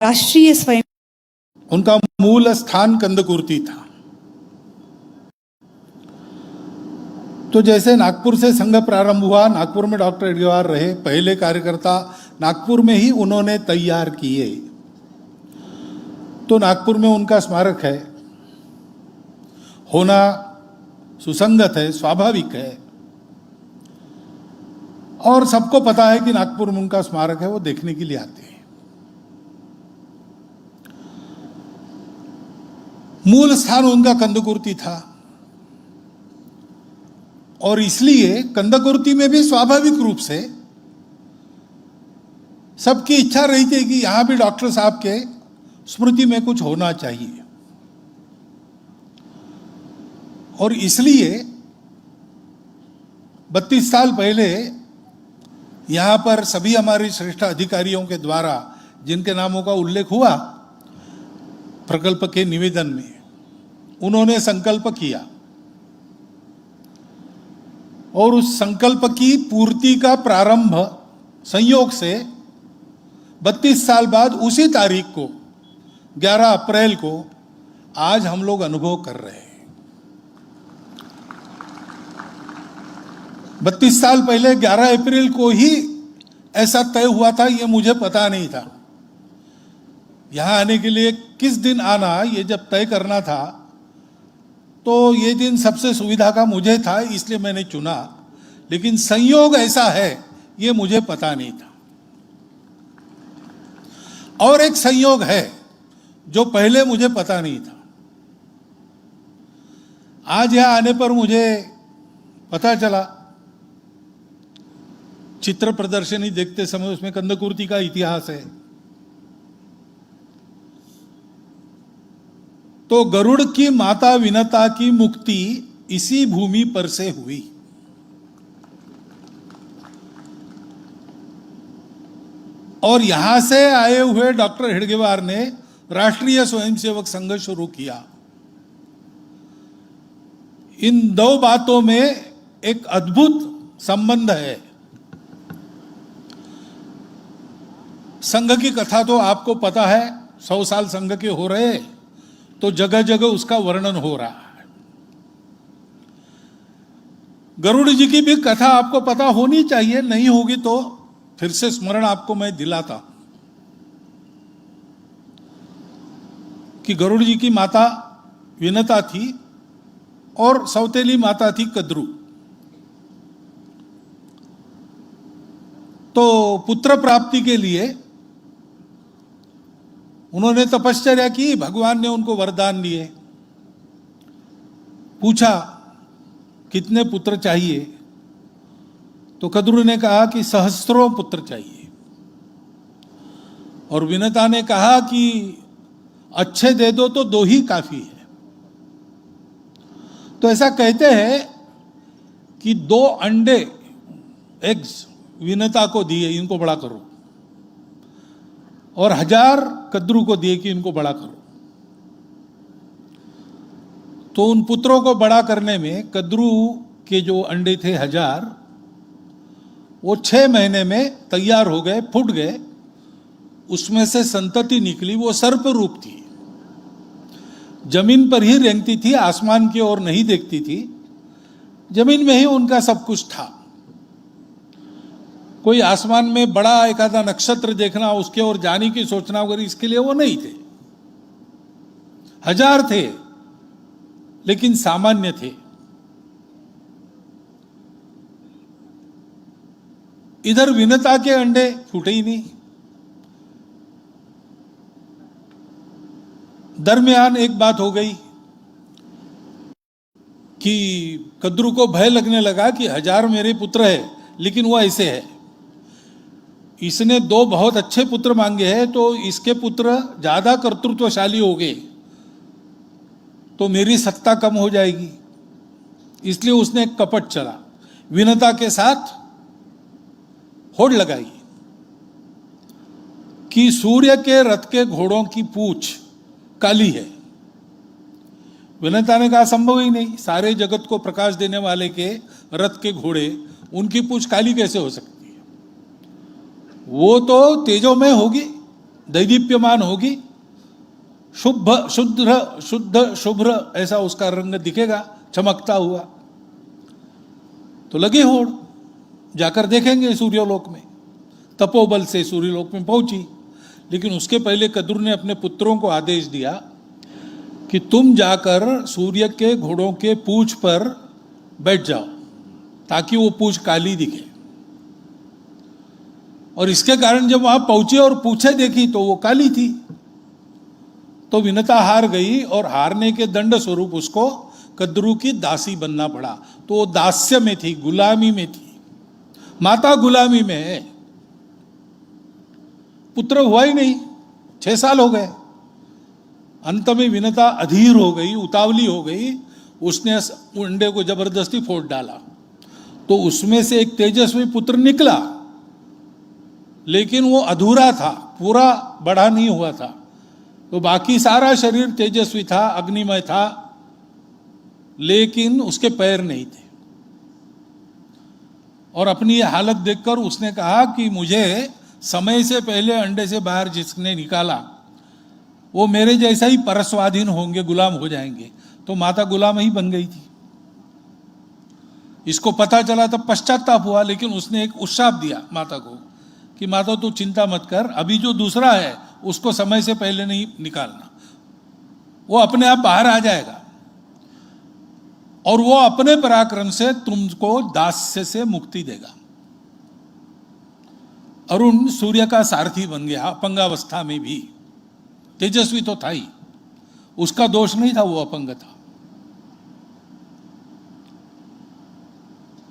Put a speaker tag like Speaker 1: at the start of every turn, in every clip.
Speaker 1: राष्ट्रीय स्वयं
Speaker 2: उनका मूल स्थान कंदकुर्ती था। तो जैसे नागपुर से संघ प्रारंभ हुआ, नागपुर में डॉक्टर हेडगेवार रहे, पहले कार्यकर्ता नागपुर में ही उन्होंने तैयार किए। तो नागपुर में उनका स्मारक है, होना सुसंगत है, स्वाभाविक है, और सबको पता है कि नागपुर में उनका स्मारक है, वो देखने के लिए आते हैं। मूल स्थान उनका कंदकुर्ती था, और इसलिए कंदकुर्ती में भी स्वाभाविक रूप से सबकी इच्छा रही थी कि यहां भी डॉक्टर साहब के स्मृति में कुछ होना चाहिए। और इसलिए 32 साल पहले यहां पर सभी हमारे श्रेष्ठ अधिकारियों के द्वारा, जिनके नामों का उल्लेख हुआ प्रकल्प के निवेदन में, उन्होंने संकल्प किया, और उस संकल्प की पूर्ति का प्रारंभ संयोग से 32 साल बाद उसी तारीख को 11 अप्रैल को आज हम लोग अनुभव कर रहे हैं। 32 साल पहले 11 अप्रैल को ही ऐसा तय हुआ था, ये मुझे पता नहीं था। यहां आने के लिए किस दिन आना, ये जब तय करना था, तो ये दिन सबसे सुविधा का मुझे था, इसलिए मैंने चुना। लेकिन संयोग ऐसा है, ये मुझे पता नहीं था। और एक संयोग है जो पहले मुझे पता नहीं था। आज यहां आने पर मुझे पता चला, चित्र प्रदर्शनी देखते समय उसमें कंदकुर्ती का इतिहास है। तो गरुड़ की माता विनता की मुक्ति इसी भूमि पर से हुई। और यहां से आए हुए डॉक्टर हेडगेवार ने राष्ट्रीय स्वयंसेवक संघ शुरू किया। इन दो बातों में एक अद्भुत संबंध है। संघ की कथा तो आपको पता है, 100 साल संघ के हो रहे, तो जगह जगह उसका वर्णन हो रहा है। गरुड़ जी की भी कथा आपको पता होनी चाहिए, नहीं होगी तो फिर से स्मरण आपको मैं दिलाता कि गरुड़ जी की माता विनता थी और सौतेली माता थी कद्रू। तो पुत्र प्राप्ति के लिए उन्होंने तपश्चर्या की, भगवान ने उनको वरदान दिए। पूछा कितने पुत्र चाहिए, तो कद्रू ने कहा कि सहस्त्रों पुत्र चाहिए, और विनता ने कहा कि अच्छे दे दो तो 2 ही काफी है। तो ऐसा कहते हैं कि 2 अंडे, एग्स विनता को दिए, इनको बड़ा करो, और 1000 कद्रू को दिए कि इनको बड़ा करो। तो उन पुत्रों को बड़ा करने में कद्रू के जो अंडे थे 1000, वो 6 महीने में तैयार हो गए, फूट गए। उसमें से संतति निकली, वो सर्प रूप थी, जमीन पर ही रेंगती थी, आसमान की ओर नहीं देखती थी, जमीन में ही उनका सब कुछ था। कोई आसमान में बड़ा एक आधा नक्षत्र देखना, उसके ओर जाने की सोचना वगैरह, इसके लिए वो नहीं थे। 1000 थे, लेकिन सामान्य थे। इधर विनता के अंडे फूटे ही नहीं। दरमियान एक बात हो गई कि कद्रू को भय लगने लगा कि 1000 मेरे पुत्र है, लेकिन वो ऐसे है, इसने 2 बहुत अच्छे पुत्र मांगे हैं, तो इसके पुत्र ज्यादा कर्तृत्वशाली हो गए तो मेरी सत्ता कम हो जाएगी। इसलिए उसने एक कपट चला, विनता के साथ होड़ लगाई कि सूर्य के रथ के घोड़ों की पूंछ काली है। विनता ने कहा संभव ही नहीं, सारे जगत को प्रकाश देने वाले के रथ के घोड़े, उनकी पूंछ काली कैसे हो सकती है? वो तो तेजोमय होगी, दैदीप्यमान होगी, शुद्ध शुभ्र ऐसा उसका रंग दिखेगा चमकता हुआ। तो लगी होड़, जाकर देखेंगे सूर्यलोक में। तपोबल से सूर्यलोक में पहुंची, लेकिन उसके पहले कद्रू ने अपने पुत्रों को आदेश दिया कि तुम जाकर सूर्य के घोड़ों के पूंछ पर बैठ जाओ ताकि वो पूंछ काली दिखे। और इसके कारण जब वहां पहुंचे और पूछे देखी तो वो काली थी। तो विनता हार गई और हारने के दंड स्वरूप उसको कद्रू की दासी बनना पड़ा। तो वो दास्य में थी, गुलामी में थी, माता गुलामी में है। पुत्र हुआ ही नहीं, 6 साल हो गए। अंत में विनता अधीर हो गई, उतावली हो गई, उसने अंडे को जबरदस्ती फोड़ डाला। तो उसमें से एक तेजस्वी पुत्र निकला, लेकिन वो अधूरा था, पूरा बड़ा नहीं हुआ था। तो बाकी सारा शरीर तेजस्वी था, अग्निमय था, लेकिन उसके पैर नहीं थे। और अपनी ये हालत देखकर उसने कहा कि मुझे समय से पहले अंडे से बाहर जिसने निकाला वो मेरे जैसा ही परस्वाधीन होंगे, गुलाम हो जाएंगे। तो माता गुलाम ही बन गई थी। इसको पता चला तब पश्चाताप हुआ, लेकिन उसने एक उत्शाप दिया माता को कि माता तू चिंता मत कर, अभी जो दूसरा है उसको समय से पहले नहीं निकालना, वो अपने आप बाहर आ जाएगा और वो अपने पराक्रम से तुमको दास्य से मुक्ति देगा। अरुण सूर्य का सारथी बन गया अपंगावस्था में भी। तेजस्वी तो था ही, उसका दोष नहीं था, वो अपंग था।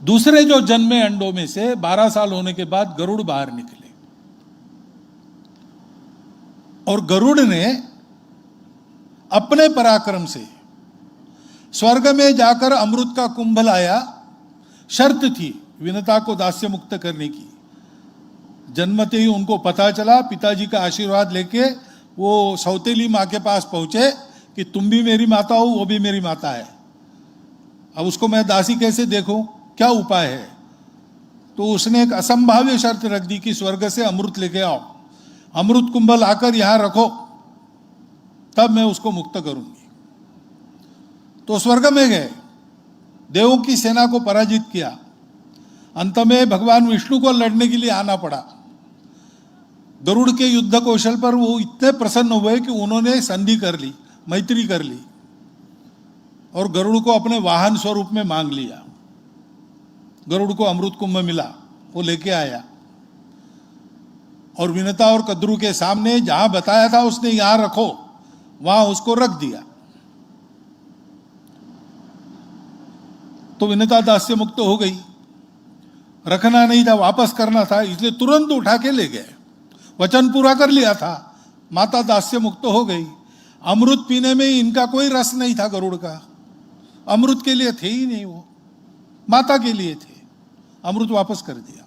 Speaker 2: दूसरे जो जन्मे अंडों में से 12 साल होने के बाद गरुड़ बाहर निकले और गरुड़ ने अपने पराक्रम से स्वर्ग में जाकर अमृत का कुंभ लाया। शर्त थी विनता को दास्य मुक्त करने की। जन्मते ही उनको पता चला, पिताजी का आशीर्वाद लेके वो सौतेली माँ के पास पहुंचे कि तुम भी मेरी माता हो, वो भी मेरी माता है, अब उसको मैं दासी कैसे देखूं, क्या उपाय है। तो उसने एक असंभाव्य शर्त रख दी कि स्वर्ग से अमृत लेके आओ, अमृत कुंभ लाकर यहां रखो, तब मैं उसको मुक्त करूंगी। तो स्वर्ग में गए, देवों की सेना को पराजित किया। अंत में भगवान विष्णु को लड़ने के लिए आना पड़ा। गरुड़ के युद्ध कौशल पर वो इतने प्रसन्न हुए कि उन्होंने संधि कर ली, मैत्री कर ली और गरुड़ को अपने वाहन स्वरूप में मांग लिया। गरुड़ को अमृत कुंभ मिला, वो लेके आया और विनता और कद्रू के सामने जहां बताया था उसने यहां रखो, वहां उसको रख दिया। तो विनता दास्य मुक्त हो गई। रखना नहीं था, वापस करना था, इसलिए तुरंत उठा के ले गए। वचन पूरा कर लिया था, माता दास्य मुक्त हो गई। अमृत पीने में इनका कोई रस नहीं था, गरुड़ का अमृत के लिए थे ही नहीं, वो माता के लिए थे। अमृत वापस कर दिया।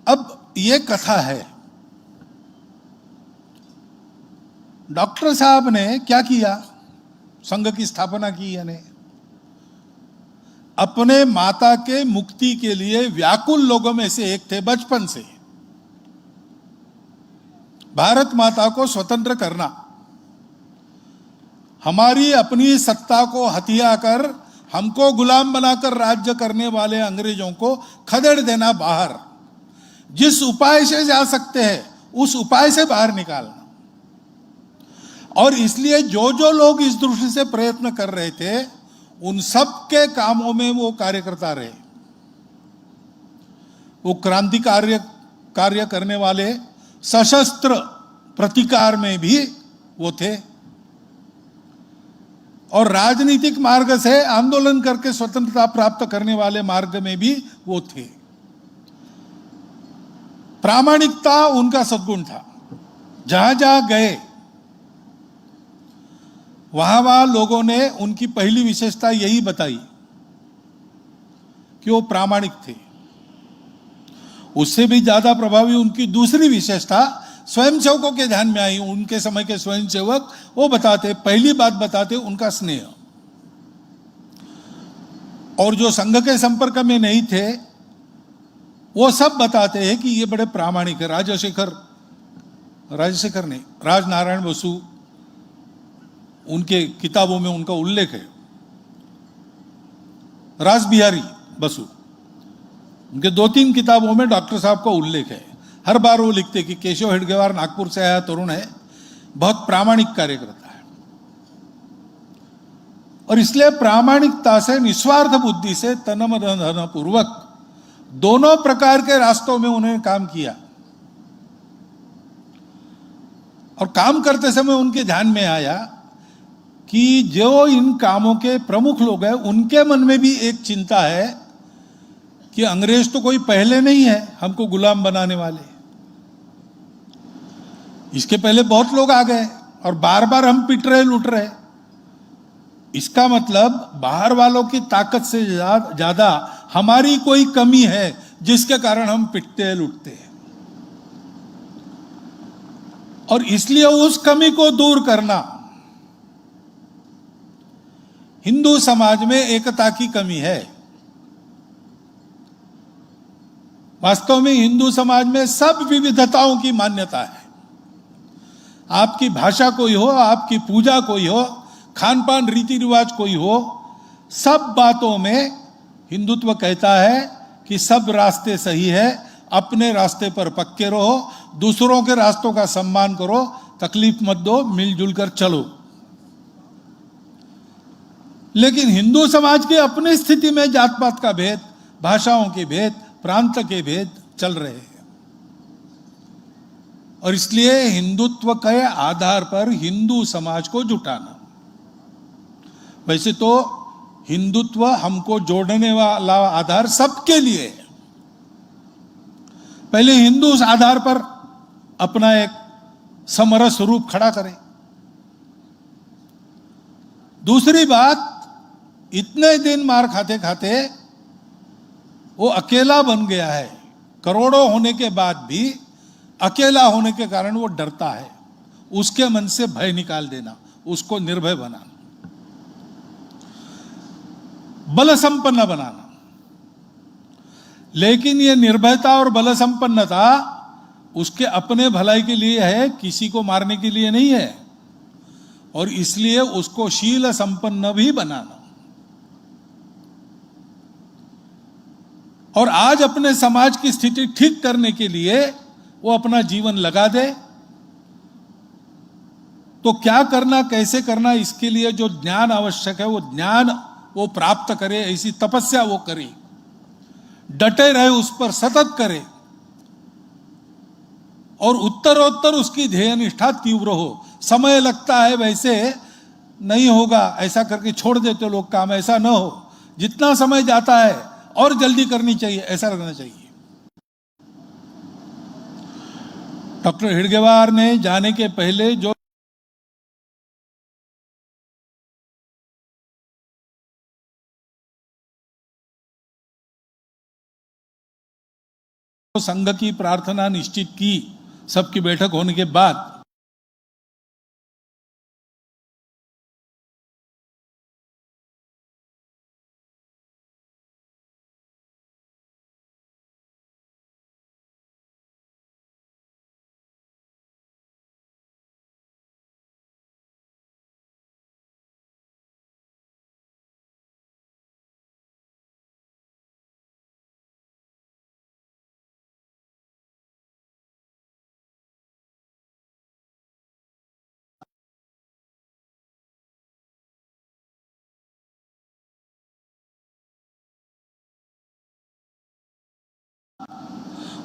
Speaker 2: अब ये कथा है। डॉक्टर साहब ने क्या किया, संघ की स्थापना की, यानी अपने माता के मुक्ति के लिए व्याकुल लोगों में से एक थे। बचपन से भारत माता को स्वतंत्र करना, हमारी अपनी सत्ता को हथिया कर हमको गुलाम बनाकर राज्य करने वाले अंग्रेजों को खदेड़ देना, बाहर जिस उपाय से जा सकते हैं उस उपाय से बाहर निकालना। और इसलिए जो जो लोग इस दृष्टि से प्रयत्न कर रहे थे उन सब के कामों में वो कार्यकर्ता रहे। वो क्रांति कार्य करने वाले, सशस्त्र प्रतिकार में भी वो थे और राजनीतिक मार्ग से आंदोलन करके स्वतंत्रता प्राप्त करने वाले मार्ग में भी वो थे। प्रामाणिकता उनका सद्गुण था। जहां जहां गए वहां वहां लोगों ने उनकी पहली विशेषता यही बताई कि वो प्रामाणिक थे। उससे भी ज्यादा प्रभावी उनकी दूसरी विशेषता स्वयंसेवकों के ध्यान में आई। उनके समय के स्वयंसेवक वो बताते, पहली बात बताते उनका स्नेह। और जो संघ के संपर्क में नहीं थे वो सब बताते हैं कि ये बड़े प्रामाणिक है। राजशेखर नहीं, राजनारायण बसु, उनके किताबों में उनका उल्लेख है। रास बिहारी बसु, उनके 2-3 किताबों में डॉक्टर साहब का उल्लेख है। हर बार वो लिखते कि केशव हेडगेवार नागपुर से आया तरुण है, बहुत प्रामाणिक कार्य करता है। और इसलिए प्रामाणिकता से, निस्वार्थ बुद्धि से, तन मन धन पूर्वक दोनों प्रकार के रास्तों में उन्होंने काम किया। और काम करते समय उनके ध्यान में आया कि जो इन कामों के प्रमुख लोग हैं, उनके मन में भी एक चिंता है कि अंग्रेज तो कोई पहले नहीं है हमको गुलाम बनाने वाले, इसके पहले बहुत लोग आ गए और बार बार हम पिट रहे, लूट रहे। इसका मतलब बाहर वालों की ताकत से ज्यादा हमारी कोई कमी है जिसके कारण हम पिटते हैं, लूटते हैं। और इसलिए उस कमी को दूर करना, हिंदू समाज में एकता की कमी है। वास्तव में हिंदू समाज में सब विविधताओं की मान्यता है। आपकी भाषा कोई हो, आपकी पूजा कोई हो, खान पान रीति रिवाज कोई हो, सब बातों में हिंदुत्व कहता है कि सब रास्ते सही है, अपने रास्ते पर पक्के रहो, दूसरों के रास्तों का सम्मान करो, तकलीफ मत दो, मिलजुल कर चलो। लेकिन हिंदू समाज की अपनी स्थिति में जात पात का भेद, भाषाओं के भेद, प्रांत के भेद चल रहे हैं। और इसलिए हिंदुत्व के आधार पर हिंदू समाज को जुटाना, वैसे तो हिंदुत्व हमको जोड़ने वाला आधार सबके लिए है। पहले हिंदू उस आधार पर अपना एक समरस रूप खड़ा करें। दूसरी बात, इतने दिन मार खाते खाते वो अकेला बन गया है। करोड़ों होने के बाद भी अकेला होने के कारण वो डरता है। उसके मन से भय निकाल देना, उसको निर्भय बनाना, बल संपन्न बनाना। लेकिन ये निर्भयता और बल संपन्नता उसके अपने भलाई के लिए है, किसी को मारने के लिए नहीं है। और इसलिए उसको शील संपन्न भी बनाना। और आज अपने समाज की स्थिति ठीक करने के लिए वो अपना जीवन लगा दे, तो क्या करना, कैसे करना, इसके लिए जो ज्ञान आवश्यक है वो ज्ञान वो प्राप्त करे, ऐसी तपस्या वो करे, डटे रहे, उस पर सतत करे, और उत्तरोत्तर उसकी ध्येय निष्ठा तीव्र हो। समय लगता है, वैसे नहीं होगा ऐसा करके छोड़ देते लोग काम, ऐसा न हो। जितना समय जाता है और जल्दी करनी चाहिए, ऐसा लगना चाहिए। डॉक्टर हेडगेवार ने जाने के पहले जो संघ की प्रार्थना निश्चित की, सबकी बैठक होने के बाद,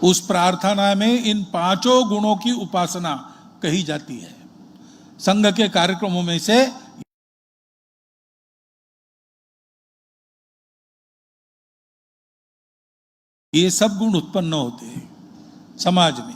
Speaker 2: उस प्रार्थना में इन 5 गुणों की उपासना कही जाती है। संघ के कार्यक्रमों में से ये सब गुण उत्पन्न होते हैं समाज में।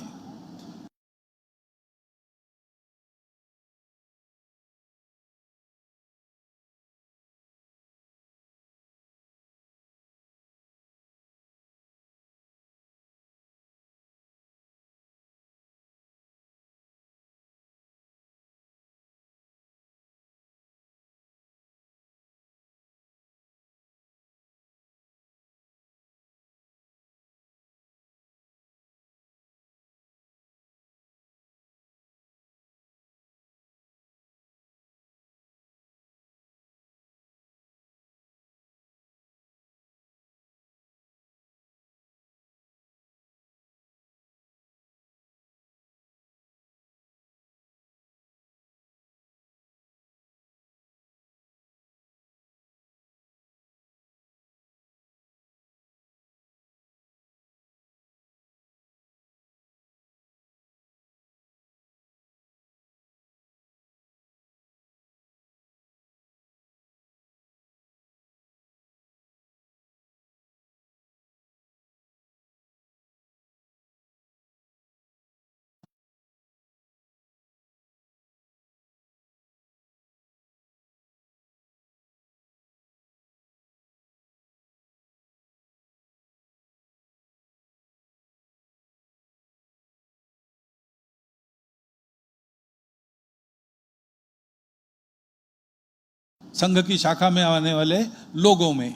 Speaker 2: संघ की शाखा में आने वाले लोगों में।